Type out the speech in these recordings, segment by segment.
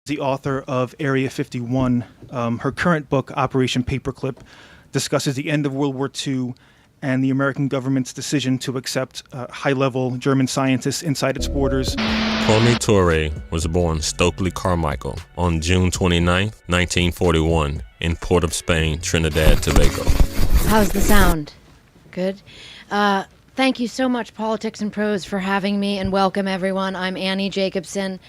The author of Area 51. Her current book, Operation Paperclip, discusses the end of World War II and the American government's decision to accept high-level German scientists inside its borders. Kwame Ture was born Stokely Carmichael on June 29, 1941, in Port of Spain, Trinidad, Tobago. How's the sound? Good. Thank you so much, Politics and Prose, for having me, and welcome, everyone. I'm Annie Jacobson.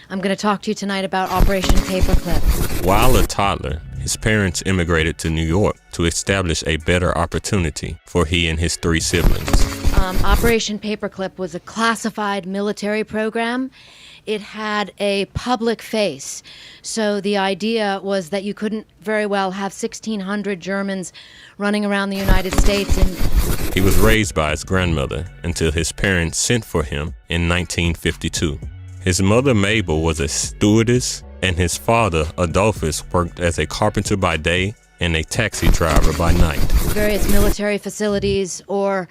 I'm going to talk to you tonight about Operation Paperclip. While a toddler, his parents immigrated to New York to establish a better opportunity for he and his 3 siblings. Operation Paperclip was a classified military program. It had a public face. So the idea was that you couldn't very well have 1,600 Germans running around the United States. And he was raised by his grandmother until his parents sent for him in 1952. His mother, Mabel, was a stewardess, and his father, Adolphus, worked as a carpenter by day and a taxi driver by night. Various military facilities or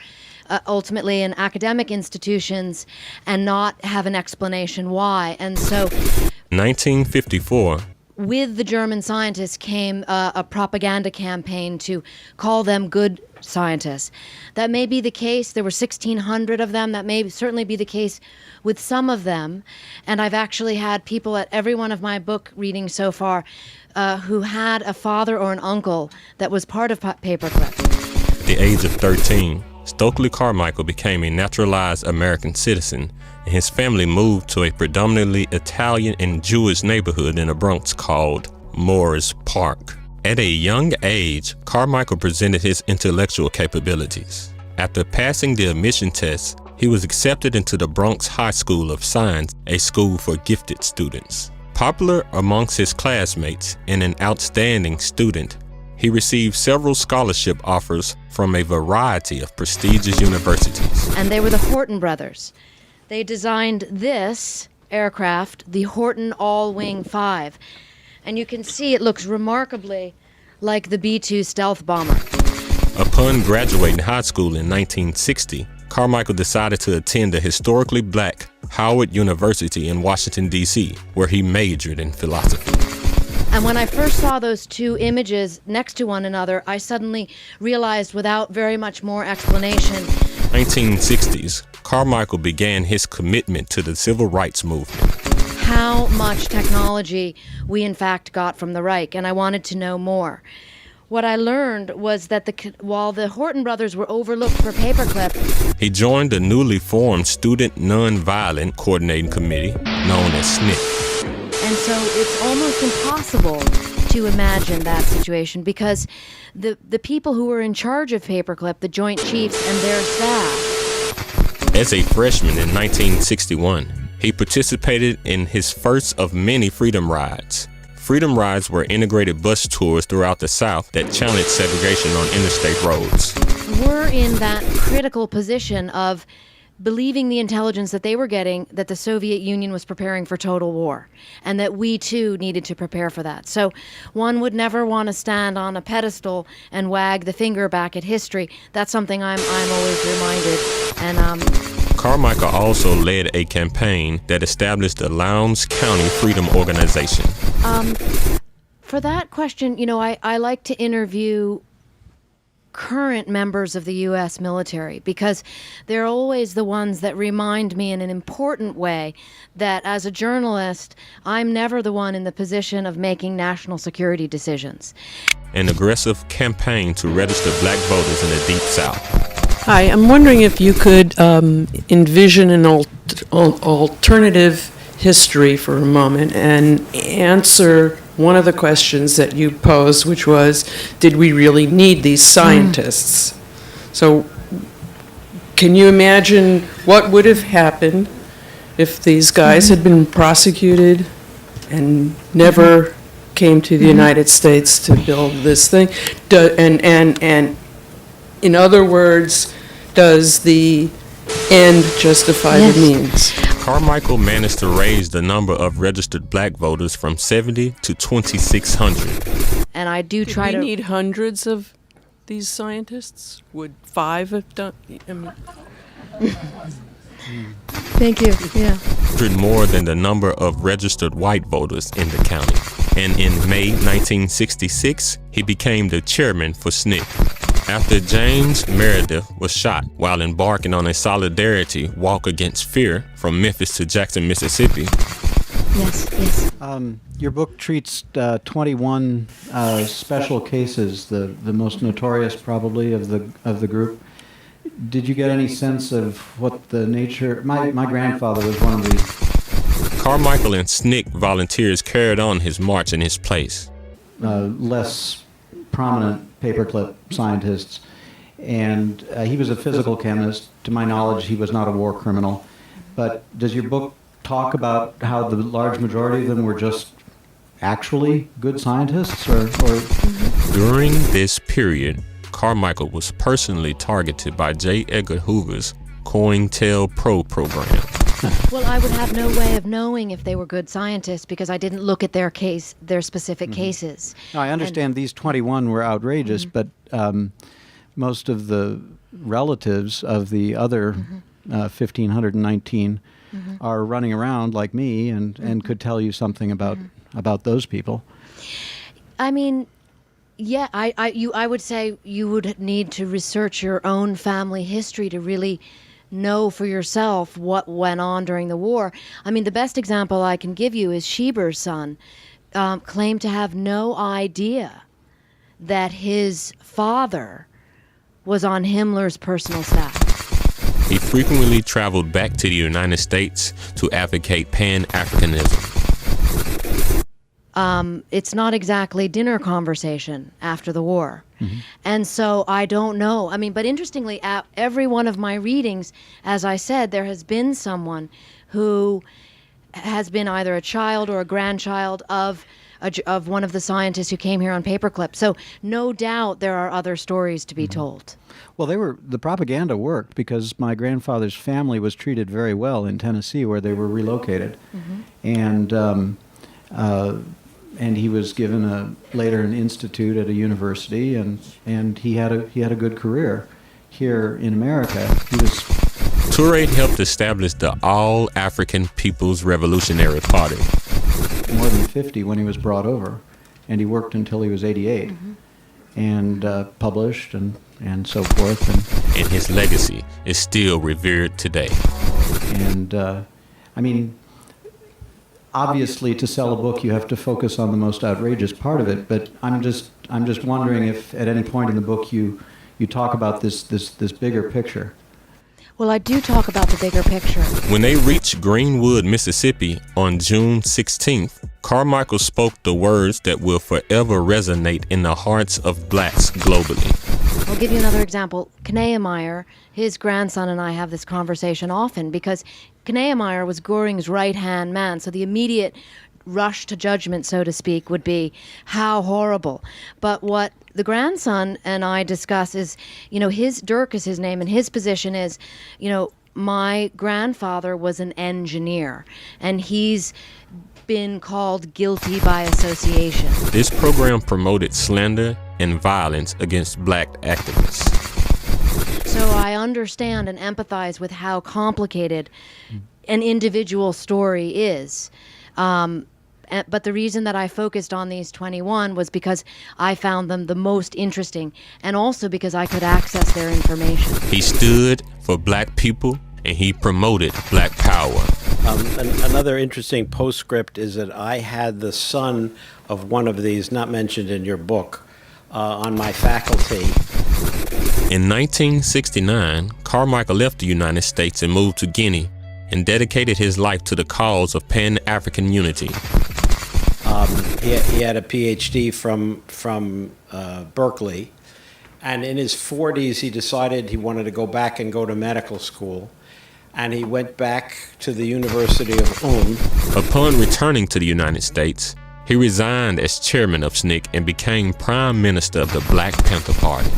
ultimately in academic institutions, and not have an explanation why. And so 1954, with the German scientists came a propaganda campaign to call them good scientists. That may be the case. There were 1,600 of them. That may certainly be the case with some of them. And I've actually had people at every one of my book readings so far who had a father or an uncle that was part of Paperclip. At the age of 13, Stokely Carmichael became a naturalized American citizen, and his family moved to a predominantly Italian and Jewish neighborhood in the Bronx called Morris Park. At a young age, Carmichael presented his intellectual capabilities. After passing the admission test, he was accepted into the Bronx High School of Science, a school for gifted students. Popular amongst his classmates and an outstanding student, he received several scholarship offers from a variety of prestigious universities. And they were the Horton brothers. They designed this aircraft, the Horton All-Wing 5. And you can see it looks remarkably like the B-2 stealth bomber. Upon graduating high school in 1960, Carmichael decided to attend the historically black Howard University in Washington, D.C., where he majored in philosophy. And when I first saw those 2 images next to one another, I suddenly realized without very much more explanation. 1960s, Carmichael began his commitment to the civil rights movement. How much technology we in fact got from the Reich, and I wanted to know more. What I learned was that while the Horton brothers were overlooked for Paperclip, he joined the newly formed Student Nonviolent Coordinating Committee, known as SNCC. And so it's almost impossible to imagine that situation because the people who were in charge of Paperclip, the Joint Chiefs and their staff. As a freshman in 1961, he participated in his first of many Freedom Rides. Freedom Rides were integrated bus tours throughout the South that challenged segregation on interstate roads. We're in that critical position of believing the intelligence that they were getting, that the Soviet Union was preparing for total war, and that we too needed to prepare for that. So one would never want to stand on a pedestal and wag the finger back at history. That's something I'm always reminded. And Carmichael also led a campaign that established the Lowndes County Freedom Organization. For that question, I like to interview current members of the U.S. military because they're always the ones that remind me in an important way that as a journalist, I'm never the one in the position of making national security decisions. An aggressive campaign to register black voters in the Deep South. Hi, I'm wondering if you could envision an alternative history for a moment and answer one of the questions that you posed, which was, did we really need these scientists? So can you imagine what would have happened if these guys had been prosecuted and never came to the United States to build this thing? And in other words, does the end justify the means? Carmichael managed to raise the number of registered black voters from 70 to 2,600. And I do Did try we to need hundreds of these scientists? Would 5 have done? I mean, Thank you. Yeah. 100 more than the number of registered white voters in the county. And in May 1966, he became the chairman for SNCC. After James Meredith was shot while embarking on a solidarity walk against fear from Memphis to Jackson, Mississippi, Yes. Your book treats 21 special cases, the most notorious probably of the group. Did you get any sense of what the nature? My grandfather was one of the Carmichael and SNCC volunteers carried on his march in his place. less prominent paperclip scientists, and he was a physical chemist. To my knowledge, he was not a war criminal. But does your book talk about how the large majority of them were just actually good scientists, or During this period, Carmichael was personally targeted by J. Edgar Hoover's COINTELPRO program. Well, I would have no way of knowing if they were good scientists because I didn't look at their specific cases. Now, I understand these 21 were outrageous, but most of the relatives of the other 1,519 are running around like me and could tell you something about those people. I mean, yeah, I would say you would need to research your own family history to really know for yourself what went on during the war. I mean, the best example I can give you is Schieber's son claimed to have no idea that his father was on Himmler's personal staff. He frequently traveled back to the United States to advocate Pan-Africanism. It's not exactly dinner conversation after the war. And so I don't know. I mean, but interestingly, at every one of my readings, as I said, there has been someone who has been either a child or a grandchild of one of the scientists who came here on paperclip. So no doubt there are other stories to be told. Well, the propaganda worked because my grandfather's family was treated very well in Tennessee, where they were relocated, and he was given later an institute at a university, and he had a good career here in America. He was Toure helped establish the All African People's Revolutionary Party. more than 50 when he was brought over, and he worked until he was 88, and published and so forth. And his legacy is still revered today. And I mean, obviously, to sell a book, you have to focus on the most outrageous part of it. But I'm just wondering if at any point in the book you talk about this bigger picture. Well, I do talk about the bigger picture. When they reached Greenwood, Mississippi on June 16th, Carmichael spoke the words that will forever resonate in the hearts of blacks globally. I'll give you another example. Kneemeyer, his grandson, and I have this conversation often because Kneemeyer was Goring's right-hand man, so the immediate rush to judgment, so to speak, would be how horrible. But what the grandson and I discuss is, Dirk is his name, and his position is, my grandfather was an engineer, and he's been called guilty by association. This program promoted slander and violence against black activists. So I understand and empathize with how complicated an individual story is. But the reason that I focused on these 21 was because I found them the most interesting, and also because I could access their information. He stood for black people and he promoted black power. Another interesting postscript is that I had the son of one of these, not mentioned in your book, on my faculty. In 1969, Carmichael left the United States and moved to Guinea and dedicated his life to the cause of Pan-African unity. He had a PhD from Berkeley, and in his 40s he decided he wanted to go back and go to medical school, and he went back to the University of Ulm. Upon returning to the United States, he resigned as chairman of SNCC and became prime minister of the Black Panther Party.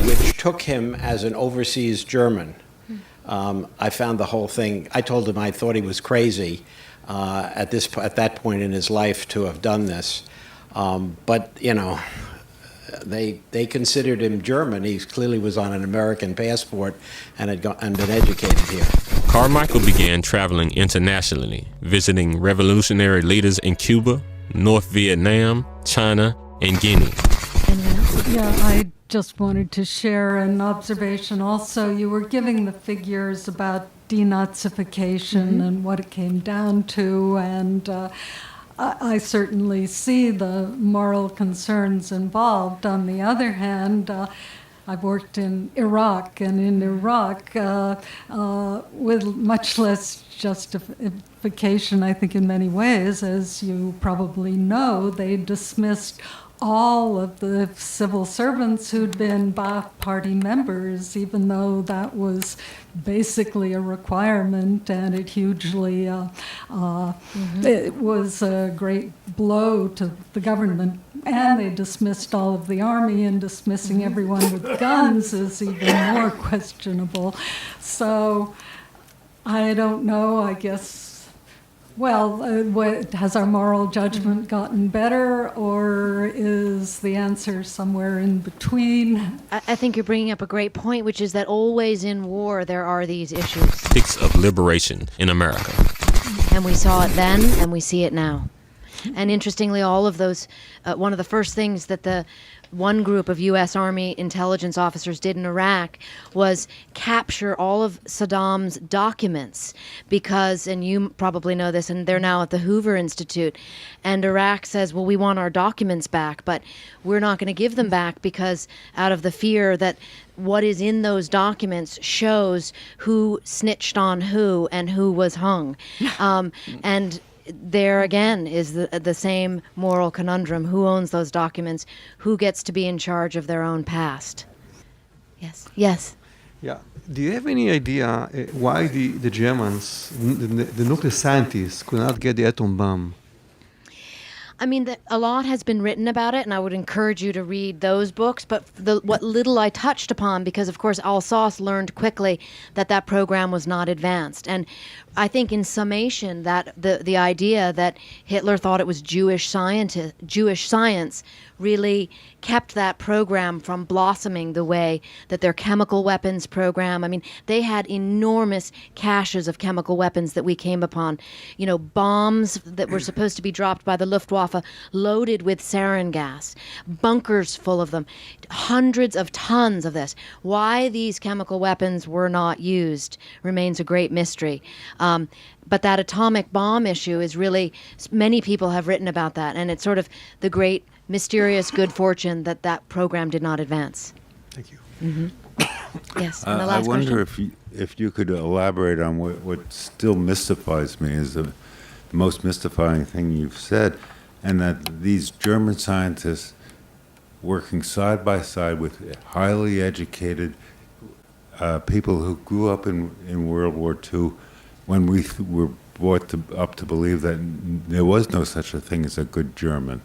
Which took him as an overseas German I found the whole thing. I told him I thought he was crazy at that point in his life to have done this. But you know, they considered him German. He clearly was on an American passport and had been educated here. Carmichael began traveling internationally, visiting revolutionary leaders in Cuba, North Vietnam, China, and Guinea. Anyone else? Yeah, I just wanted to share an observation also. You were giving the figures about denazification and what it came down to, and I certainly see the moral concerns involved. On the other hand, I've worked in Iraq, and in Iraq, with much less justification, I think, in many ways, as you probably know, they dismissed all of the civil servants who'd been Ba'ath Party members, even though that was basically a requirement, and it hugely, it was a great blow to the government. And they dismissed all of the army, and dismissing everyone with guns is even more questionable. So I don't know, I guess. Well, has our moral judgment gotten better, or is the answer somewhere in between? I think you're bringing up a great point, which is that always in war there are these issues. Six of liberation in America. And we saw it then, and we see it now. And interestingly, all of those, one of the first things that the one group of U.S. Army intelligence officers did in Iraq was capture all of Saddam's documents because, and you probably know this, and they're now at the Hoover Institute, and Iraq says, well, we want our documents back, but we're not going to give them back because out of the fear that what is in those documents shows who snitched on who and who was hung. And there again is the same moral conundrum. Who owns those documents? Who gets to be in charge of their own past? Yes. Yes. Yeah. Do you have any idea why the Germans, the nuclear scientists, could not get the atom bomb? I mean, a lot has been written about it, and I would encourage you to read those books. But what little I touched upon, because, of course, Alsace learned quickly that program was not advanced. And I think in summation, that the idea that Hitler thought it was Jewish science really kept that program from blossoming the way that their chemical weapons program, I mean, they had enormous caches of chemical weapons that we came upon. You know, bombs that were supposed to be dropped by the Luftwaffe loaded with sarin gas, bunkers full of them, hundreds of tons of this. Why these chemical weapons were not used remains a great mystery. But that atomic bomb issue is really, many people have written about that, and it's sort of the great mysterious good fortune that program did not advance. Thank you. Mm-hmm. Yes, and the last I wonder question? if you could elaborate on what still mystifies me is the most mystifying thing you've said, and that these German scientists working side by side with highly educated people who grew up in World War II, when we were brought up to believe that there was no such a thing as a good German.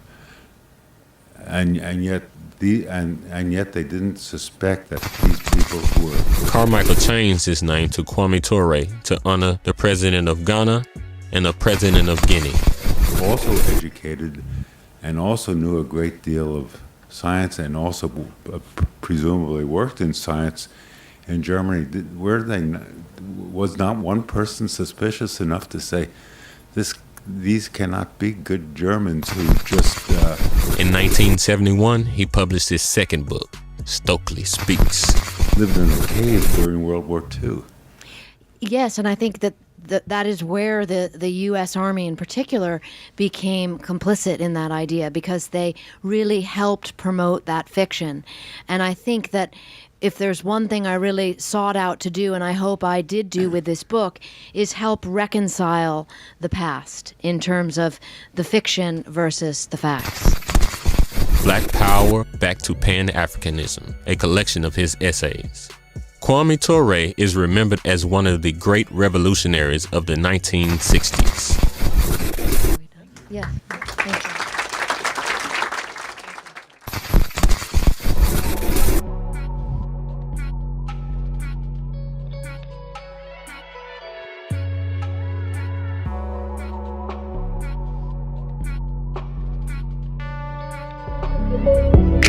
And yet they didn't suspect that these people who were... Carmichael changed his name to Kwame Ture to honor the president of Ghana and the president of Guinea. Also educated and also knew a great deal of science and also presumably worked in science in Germany. Was not one person suspicious enough to say, these cannot be good Germans who just... In 1971, he published his second book, Stokely Speaks. Lived in a cave during World War II. Yes, and I think that is where the U.S. Army in particular became complicit in that idea, because they really helped promote that fiction. And I think that if there's one thing I really sought out to do, and I hope I did do with this book, is help reconcile the past in terms of the fiction versus the facts. Black Power Back to Pan-Africanism, a collection of his essays. Kwame Ture is remembered as one of the great revolutionaries of the 1960s. Yeah, thank you. Thank you.